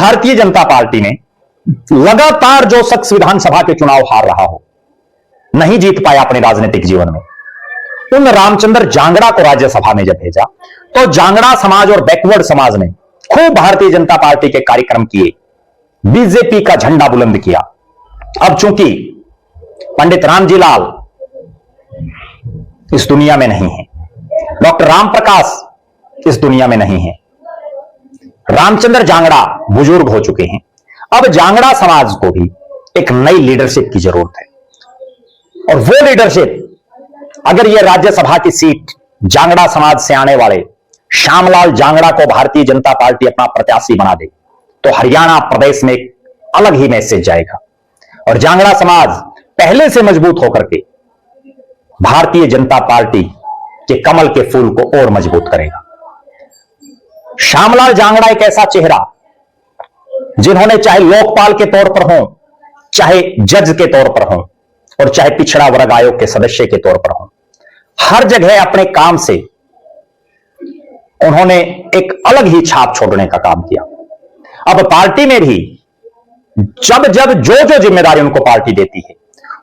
Bharatiya Janata party ने लगातार जो शख्स विधानसभा के चुनाव हार रहा हो, नहीं जीत पाया अपने राजनीतिक जीवन में, उन रामचंद्र जांगड़ा को राज्यसभा में जब भेजा तो जांगड़ा समाज और बैकवर्ड समाज ने खूब भारतीय जनता पार्टी के कार्यक्रम किए, बीजेपी का झंडा बुलंद किया। अब चूंकि पंडित रामजी लाल इस दुनिया में नहीं है, डॉक्टर राम प्रकाश इस दुनिया में नहीं है, रामचंद्र जांगड़ा बुजुर्ग हो चुके हैं। अब जांगड़ा समाज को भी एक नई लीडरशिप की जरूरत है, और वो लीडरशिप अगर ये राज्यसभा की सीट जांगड़ा समाज से आने वाले श्यामलाल जांगड़ा को भारतीय जनता पार्टी अपना प्रत्याशी बना दे तो हरियाणा प्रदेश में एक अलग ही मैसेज जाएगा, और जांगड़ा समाज पहले से मजबूत होकर के भारतीय जनता पार्टी के कमल के फूल को और मजबूत करेगा। श्यामलाल जांगड़ा एक ऐसा चेहरा जिन्होंने चाहे लोकपाल के तौर पर हो, चाहे जज के तौर पर हो, और चाहे पिछड़ा वर्ग आयोग के सदस्य के तौर पर हो, हर जगह अपने काम से उन्होंने एक अलग ही छाप छोड़ने का काम किया। अब पार्टी में भी जब जब जो जिम्मेदारी उनको पार्टी देती है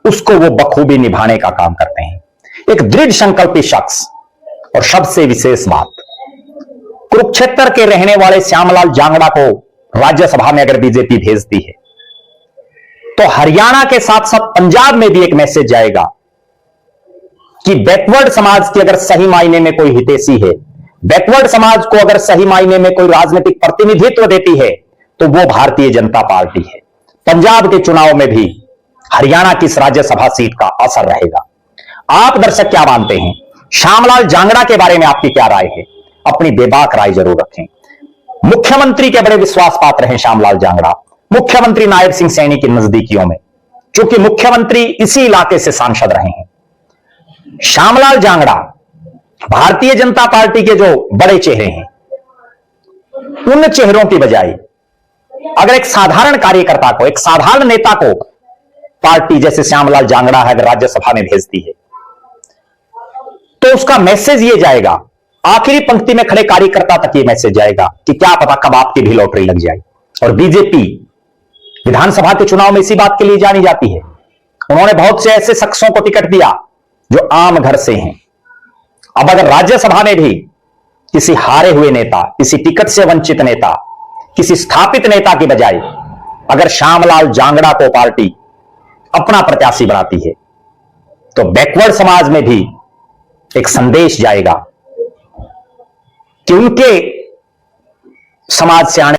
उसको वो बखूबी निभाने का काम करते हैं। एक दृढ़ संकल्पी शख्स, और सबसे विशेष बात, कुरुक्षेत्र के रहने वाले श्यामलाल जांगड़ा को राज्यसभा में अगर बीजेपी भेजती है तो हरियाणा के साथ साथ पंजाब में भी एक मैसेज जाएगा कि बैकवर्ड समाज की अगर सही मायने में कोई हितैषी है, बैकवर्ड समाज को अगर सही मायने में कोई राजनीतिक प्रतिनिधित्व देती है तो वो भारतीय जनता पार्टी है। पंजाब के चुनाव में भी हरियाणा की इस राज्यसभा सीट का असर रहेगा। आप दर्शक क्या मानते हैं? श्यामलाल जांगड़ा के बारे में आपकी क्या राय है? अपनी बेबाक राय जरूर रखें। मुख्यमंत्री के बड़े विश्वास पात्र हैं श्यामलाल जांगड़ा, मुख्यमंत्री नायब सिंह सैनी की नजदीकियों में, क्योंकि मुख्यमंत्री इसी इलाके से सांसद रहे हैं। श्यामलाल जांगड़ा भारतीय जनता पार्टी के जो बड़े चेहरे हैं, उन चेहरों की बजाय अगर एक साधारण कार्यकर्ता को, एक साधारण नेता को पार्टी जैसे श्यामलाल जांगड़ा है अगर राज्यसभा में भेजती है तो उसका मैसेज ये जाएगा, आखिरी पंक्ति में खड़े कार्यकर्ता तक ये मैसेज जाएगा कि क्या पता कब आपकी भी लॉटरी लग जाए। और बीजेपी विधानसभा के चुनाव में इसी बात के लिए जानी जाती है। उन्होंने बहुत से ऐसे शख्सों को टिकट दिया जो आम घर से हैं। अब अगर राज्यसभा में भी किसी हारे हुए नेता, किसी टिकट से वंचित नेता, किसी स्थापित नेता की बजाय अगर श्यामलाल जांगड़ा को पार्टी अपना प्रत्याशी बनाती है तो बैकवर्ड समाज में भी एक संदेश जाएगा कि उनके समाज से आने